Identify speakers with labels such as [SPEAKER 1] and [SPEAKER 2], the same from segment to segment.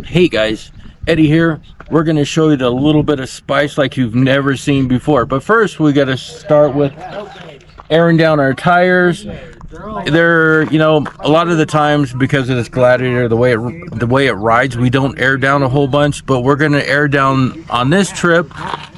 [SPEAKER 1] Hey guys, Eddie here. We're going to show you a little bit of spice like you've never seen before. But first, we got to start with airing down our tires. They're, a lot of the times because of this Gladiator, the way it rides, we don't air down a whole bunch. But we're going to air down on this trip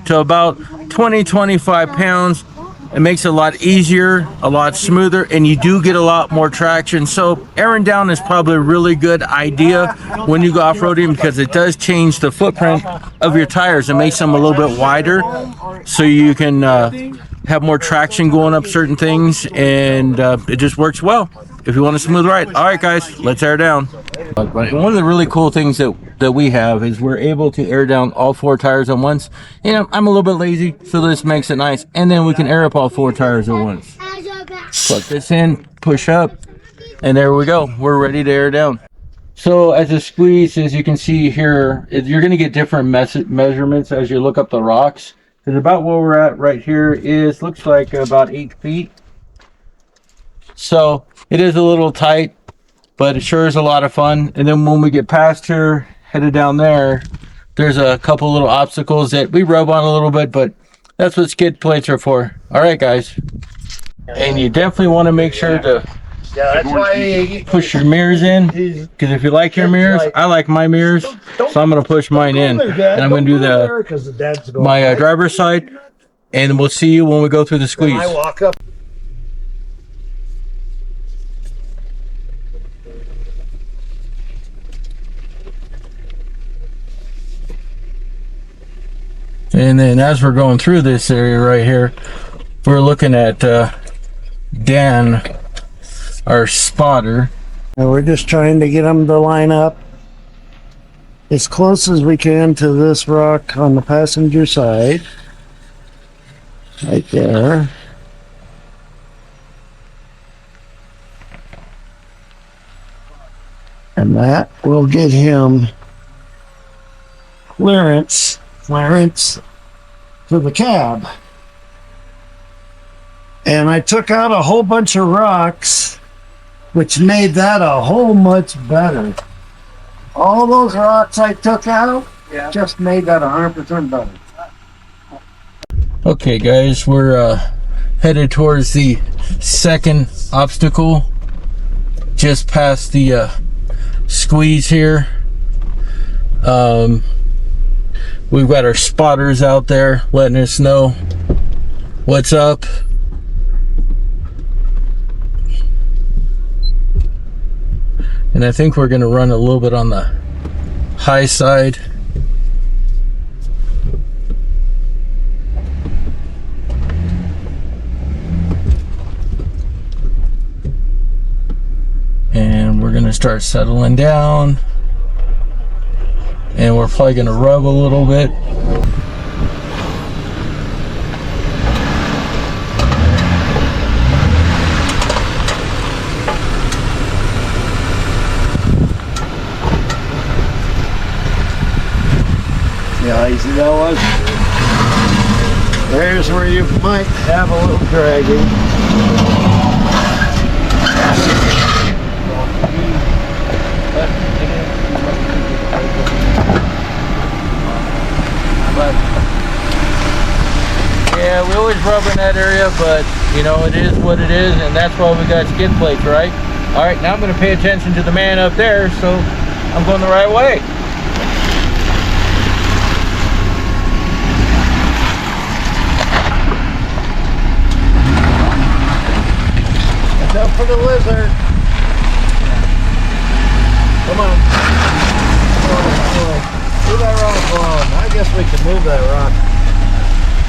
[SPEAKER 1] to about 20-25 pounds. It makes it a lot easier, a lot smoother, and you do get a lot more traction. So airing down is probably a really good idea when you go off-roading because it does change the footprint of your tires. It makes them a little bit wider so you can have more traction going up certain things, and it just works well if you want a smooth ride. All right, guys, let's air down. One of the really cool things that we have is we're able to air down all four tires at once. I'm a little bit lazy, so this makes it nice. And then we can air up all four tires at once. Plug this in, push up, and there we go. We're ready to air down. So as a squeeze, as you can see here, you're going to get different measurements as you look up the rocks. Because about where we're at right here looks like about 8 feet. So it is a little tight, but it sure is a lot of fun. And then when we get past here, headed down there, there's a couple little obstacles that we rub on a little bit, but that's what skid plates are for. All right, guys. And you definitely want to make sure to push your mirrors in, because if you like your mirrors, I like my mirrors, so I'm going to push mine in. And I'm going to do my driver's side, and we'll see you when we go through the squeeze. And then as we're going through this area right here, we're looking at Dan, our spotter.
[SPEAKER 2] And we're just trying to get them to line up as close as we can to this rock on the passenger side. Right there. And that will get him clearance to the cab. And I took out a whole bunch of rocks, which made that a whole much better. All those rocks I took out just made that 100% better.
[SPEAKER 1] Okay guys, we're headed towards the second obstacle, just past the squeeze here. We've got our spotters out there letting us know what's up. And I think we're going to run a little bit on the high side. And we're going to start settling down. And we're probably going to rub a little bit.
[SPEAKER 2] See how easy that was? There's where you might have a little dragging.
[SPEAKER 1] But yeah, we always rub in that area, but it is what it is, and that's why we got skid plates, right? All right, now I'm going to pay attention to the man up there, so I'm going the right way.
[SPEAKER 2] Watch out for the lizard. Come on. Move that rock along. I guess we can move that rock.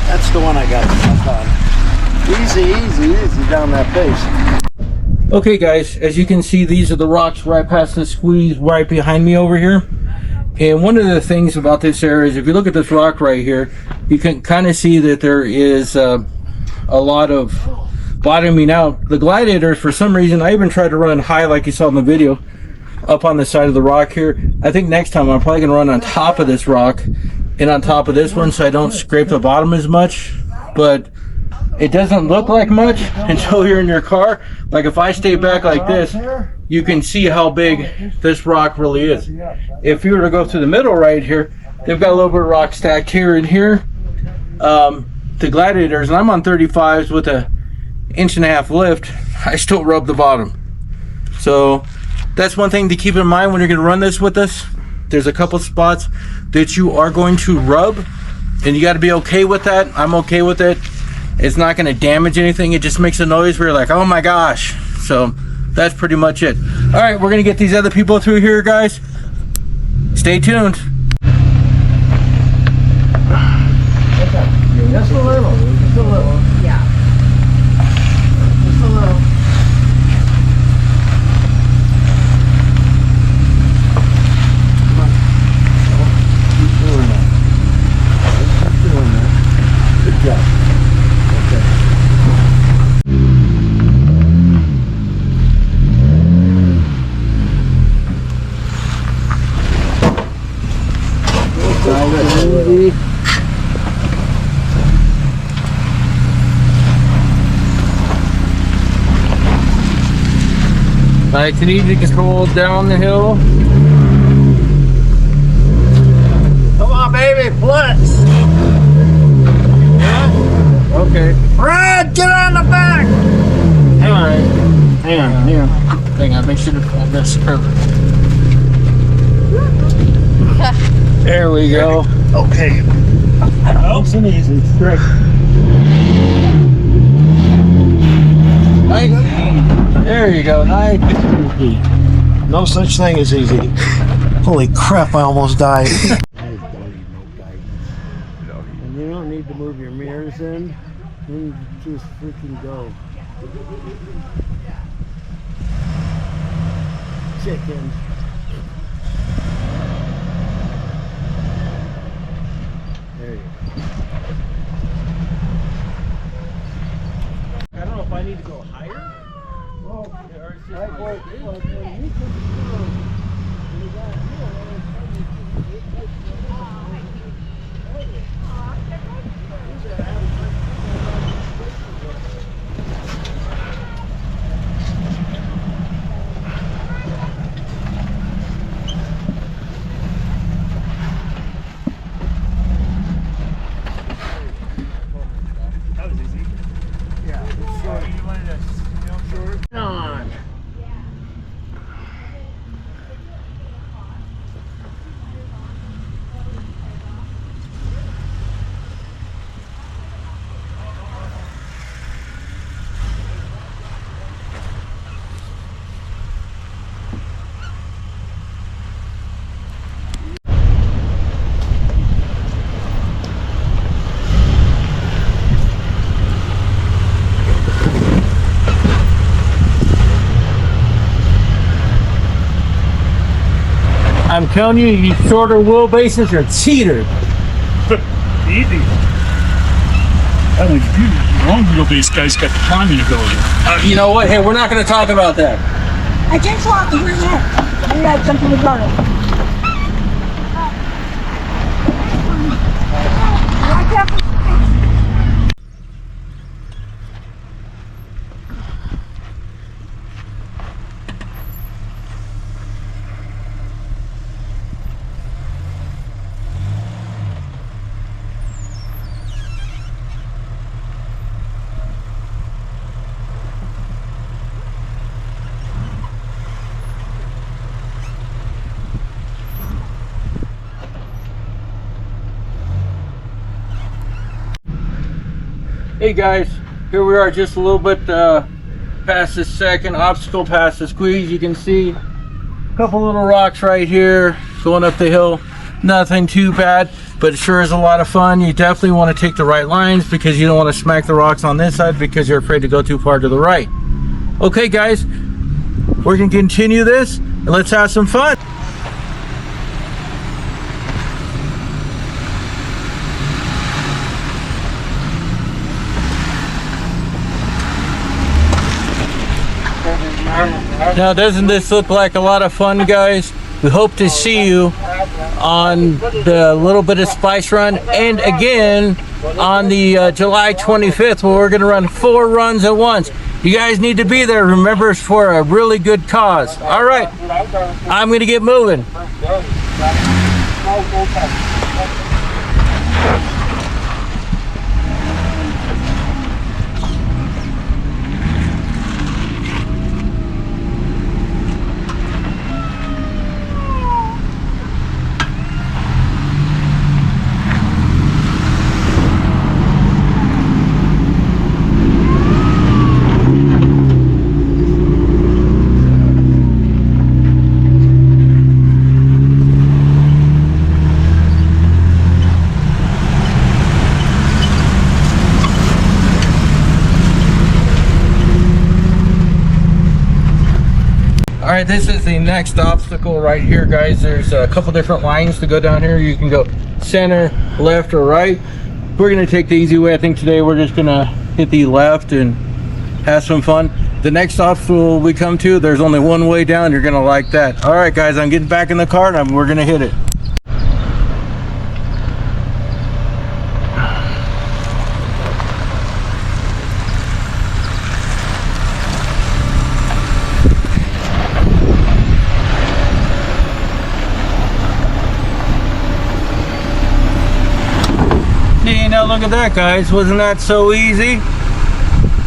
[SPEAKER 2] That's the one I got stuck on. Easy down that face.
[SPEAKER 1] Okay guys, as you can see, these are the rocks right past the squeeze right behind me over here. And one of the things about this area is if you look at this rock right here, you can kind of see that there is a lot of bottoming out. The Gladiators, for some reason, I even tried to run high like you saw in the video, up on the side of the rock here. I think next time I'm probably going to run on top of this rock and on top of this one so I don't scrape the bottom as much. But it doesn't look like much until you're in your car. Like if I stay back like this, you can see how big this rock really is. If you were to go through the middle right here, they've got a little bit of rock stacked here and here. The Gladiators, and I'm on 35s with a 1.5-inch lift, I still rub the bottom. So that's one thing to keep in mind when you're going to run this with us. There's a couple spots that you are going to rub, and you got to be okay with that. I'm okay with it. It's not going to damage anything. It just makes a noise where you're like, oh my gosh. So that's pretty much it. All right, we're going to get these other people through here, guys. Stay tuned.
[SPEAKER 2] Just a little. Just a little.
[SPEAKER 3] Yeah.
[SPEAKER 2] Just a little. Keep doing that. Keep doing that. Good job. Okay.
[SPEAKER 1] Nice and easy control down the hill.
[SPEAKER 2] Come on, baby, flex. Yeah?
[SPEAKER 1] Okay.
[SPEAKER 2] Brad, get on the back.
[SPEAKER 1] Hang on.
[SPEAKER 2] Hang on.
[SPEAKER 1] Hang on, make sure to pull this curve. There we go.
[SPEAKER 2] Okay. Nice and easy. Straight.
[SPEAKER 1] Nice. There you go. Nice.
[SPEAKER 2] No such thing as easy. Holy crap, I almost died. And you don't need to move your mirrors in. You just freaking go. Chicken. There you go. I don't know if I need to go higher.
[SPEAKER 1] I'm telling you, you shorter wheelbases are cheaters.
[SPEAKER 4] Easy. That one's beautiful. Long wheelbase guy's got the climbing ability.
[SPEAKER 1] You know what? Hey, we're not going to talk about that.
[SPEAKER 3] I just want to hear that. You got something about it. Watch out for
[SPEAKER 1] Hey guys, here we are just a little bit past the second obstacle, past the squeeze. You can see a couple little rocks right here going up the hill. Nothing too bad, but it sure is a lot of fun. You definitely want to take the right lines because you don't want to smack the rocks on this side because you're afraid to go too far to the right. Okay guys, we're going to continue this and let's have some fun. Now, doesn't this look like a lot of fun, guys? We hope to see you on the Little Bit of Spice Run. And again, on the July 25th, where we're going to run 4 runs at once. You guys need to be there. Remember, it's for a really good cause. All right, I'm going to get moving. All right, this is the next obstacle right here, guys. There's a couple different lines to go down here. You can go center, left, or right. We're gonna take the easy way. I think today we're just gonna hit the left and have some fun. The next obstacle we come to, there's only one way down. You're gonna like that. All right, guys, I'm getting back in the car and we're gonna hit it. Now look at that, guys. Wasn't that so easy?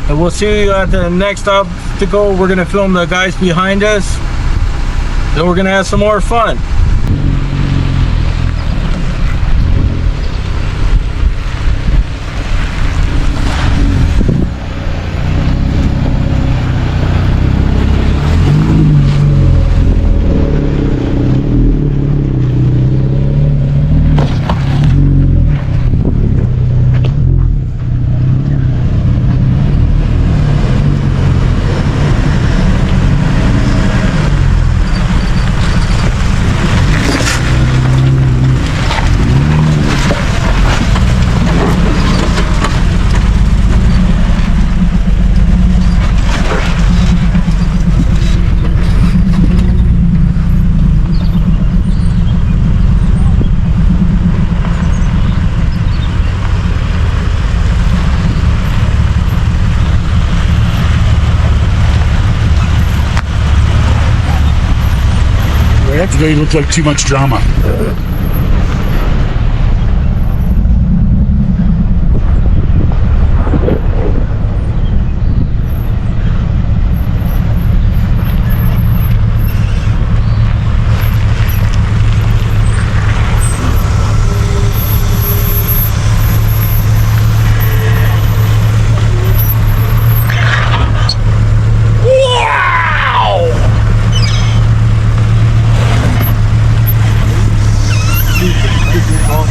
[SPEAKER 1] And we'll see you at the next obstacle. We're gonna film the guys behind us. Then we're gonna have some more fun.
[SPEAKER 4] Today looked like too much drama.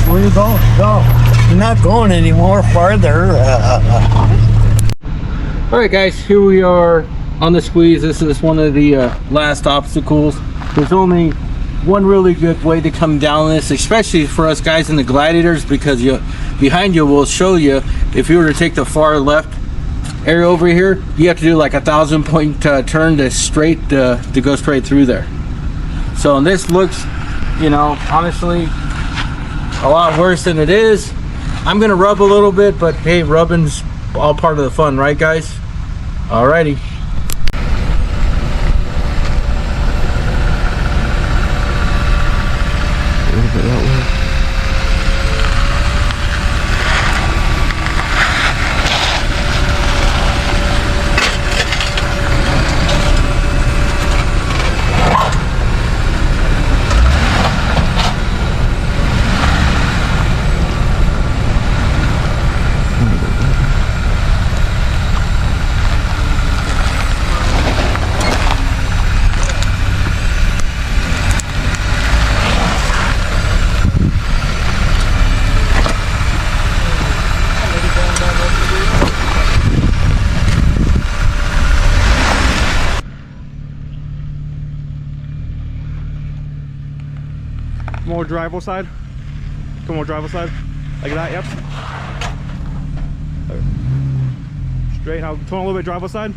[SPEAKER 2] Where you going? Go. You're not going any more farther.
[SPEAKER 1] All right, guys, here we are on the squeeze. This is one of the last obstacles. There's only one really good way to come down this, especially for us guys in the gladiators, because behind you will show you, if you were to take the far left area over here, you have to do like 1,000-point turn to go straight through there. So this looks, you know, honestly, a lot worse than it is. I'm gonna rub a little bit, but hey, rubbing's all part of the fun, right, guys? Alrighty.
[SPEAKER 5] More driver side. Come on, driver side. Like that, yep. Straight, now turn a little bit driver side.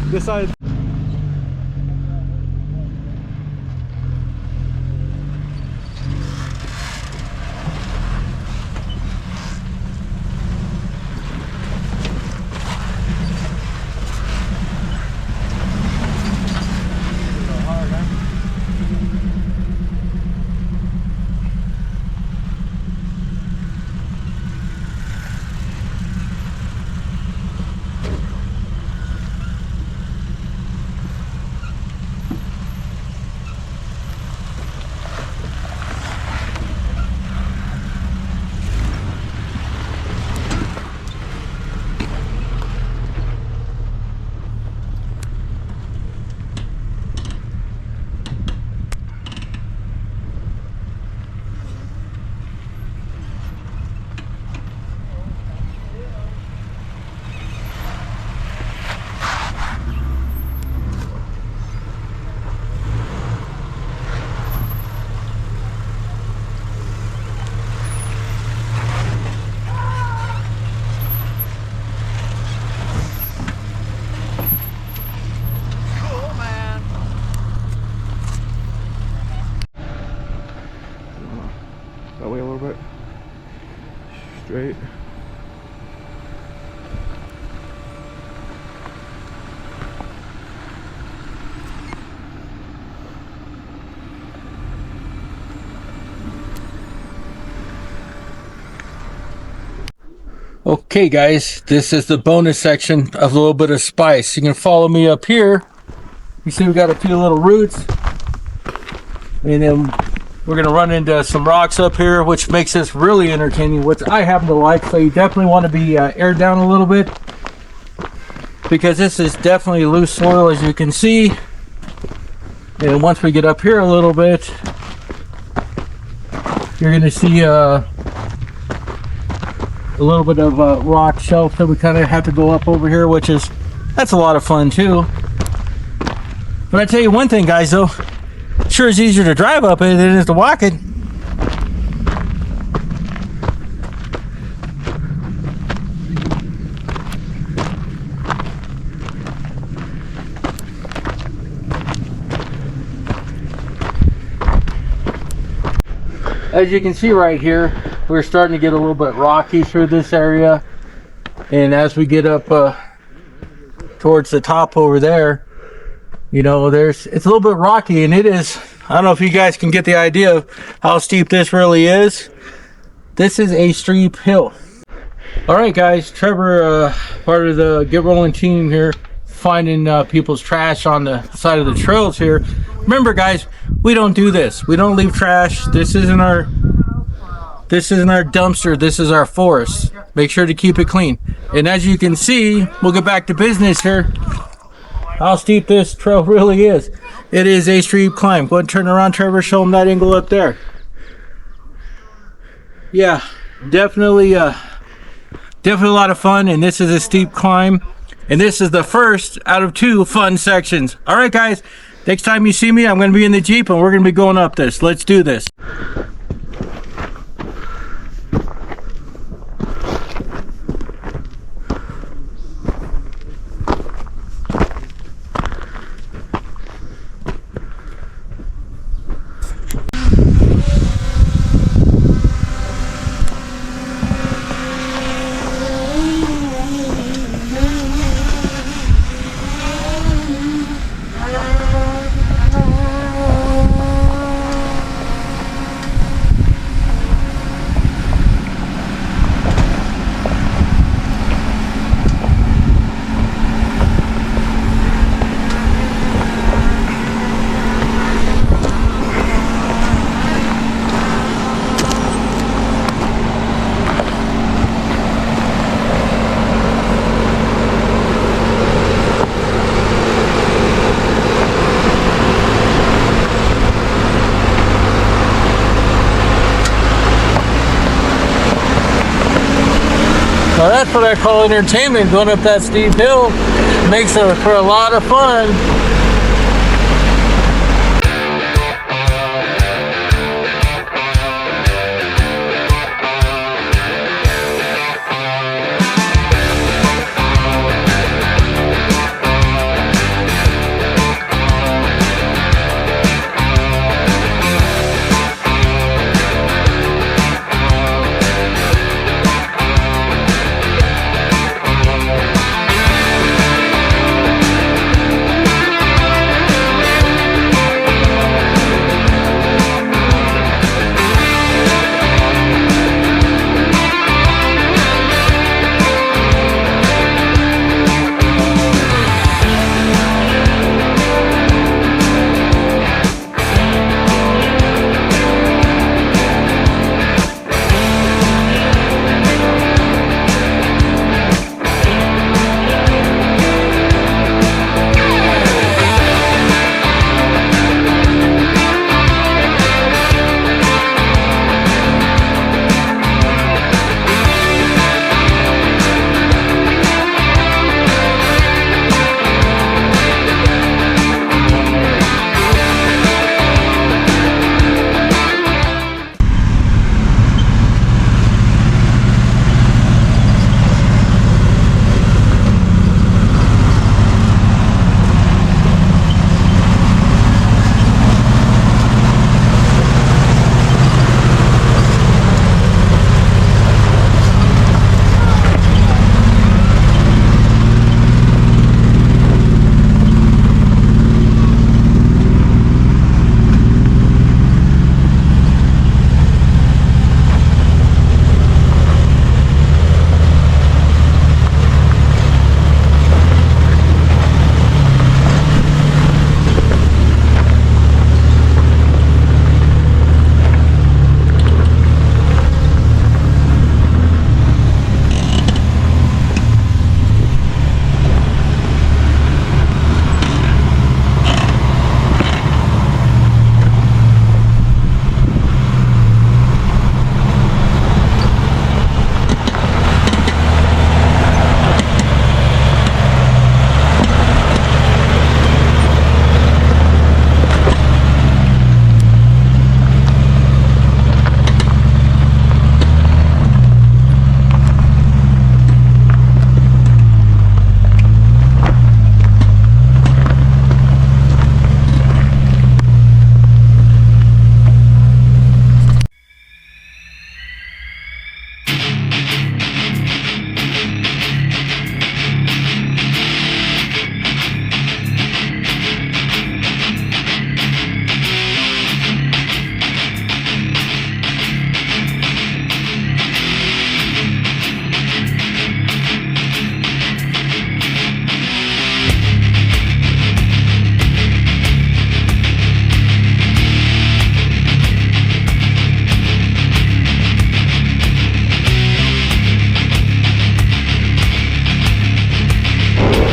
[SPEAKER 5] This side.
[SPEAKER 1] Okay guys, this is the bonus section of a little bit of spice. You can follow me up here. You see we got a few little roots. And then we're gonna run into some rocks up here, which makes this really entertaining, which I happen to like. So you definitely want to be aired down a little bit, because this is definitely loose soil, as you can see. And once we get up here a little bit, you're gonna see a little bit of rock shelf that we kind of have to go up over here, that's a lot of fun too. But I tell you one thing guys, though, sure is easier to drive up it than it is to walk it. As you can see right here, we're starting to get a little bit rocky through this area, and as we get up towards the top over there, you know, it's a little bit rocky, and it is, I don't know if you guys can get the idea of how steep this really is. This is a steep hill. All right guys, Trevor, part of the Get Rolling team here, finding people's trash on the side of the trails here. Remember guys, we don't do this. We don't leave trash. This isn't our dumpster. This is our forest. Make sure to keep it clean. And as you can see, we'll get back to business here. How steep this trail really is. It is a steep climb. Go ahead and turn around, Trevor. Show them that angle up there. Yeah, definitely a lot of fun. And this is a steep climb. And this is the first out of 2 fun sections. All right, guys. Next time you see me, I'm going to be in the Jeep and we're going to be going up this. Let's do this. Now that's what I call entertainment. Going up that steep hill makes it for a lot of fun.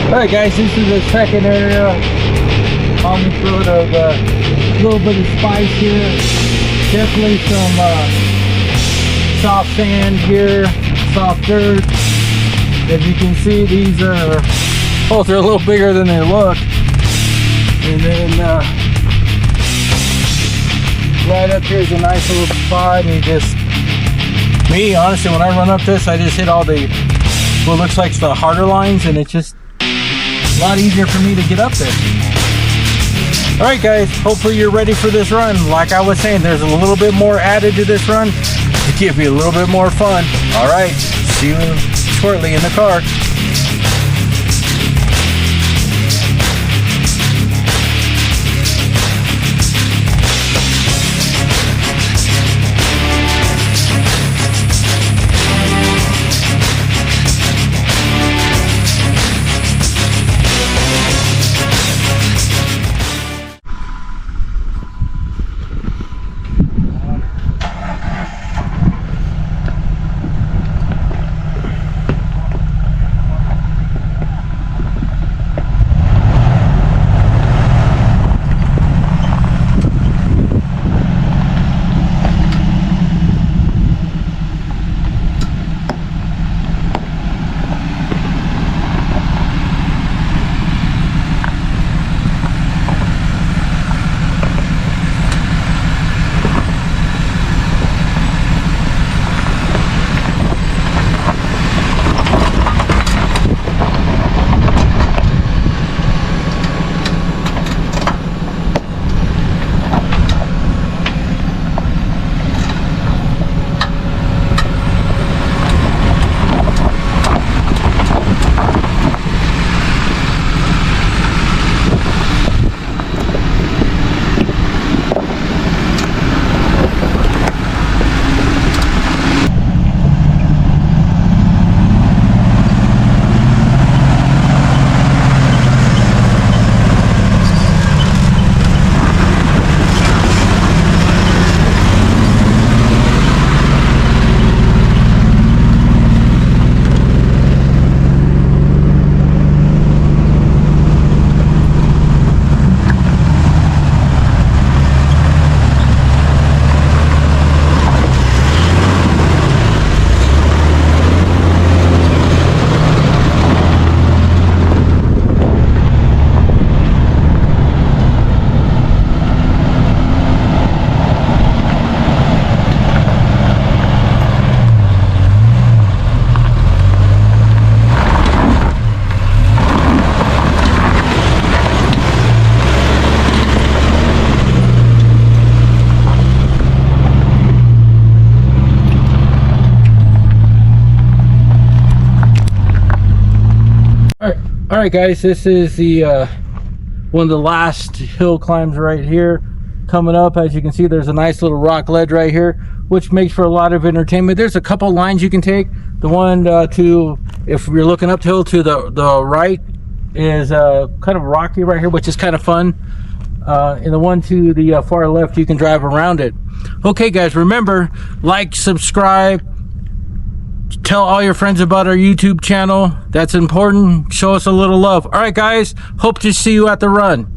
[SPEAKER 1] Alright guys, this is the second area on the road of a little bit of spice here. Definitely some soft sand here, soft dirt. As you can see, these are both are a little bigger than they look. And then right up here is a nice little spot, and me honestly, when I run up this, I just hit all the what looks like the harder lines, and it's just a lot easier for me to get up there. Alright guys, hopefully you're ready for this run. Like I was saying, there's a little bit more added to this run to give you a little bit more fun. Alright, see you shortly in the car. Alright guys, this is the one of the last hill climbs right here. Coming up, as you can see, there's a nice little rock ledge right here, which makes for a lot of entertainment. There's a couple lines you can take. The one to, if you're looking uphill to the right, is kind of rocky right here, which is kind of fun. And the one to the far left, you can drive around it. Okay guys, remember, like, subscribe, tell all your friends about our YouTube channel. That's important. Show us a little love. All right guys, hope to see you at the run.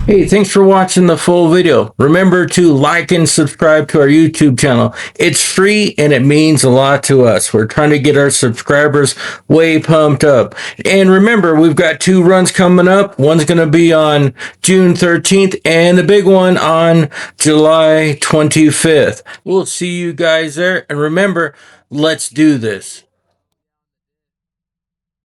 [SPEAKER 1] Hey, thanks for watching the full video. Remember to like and subscribe to our YouTube channel. It's free and it means a lot to us. We're trying to get our subscribers way pumped up. And remember, we've got 2 runs coming up. One's going to be on June 13th and a big one on July 25th. We'll see you guys there. And remember, let's do this.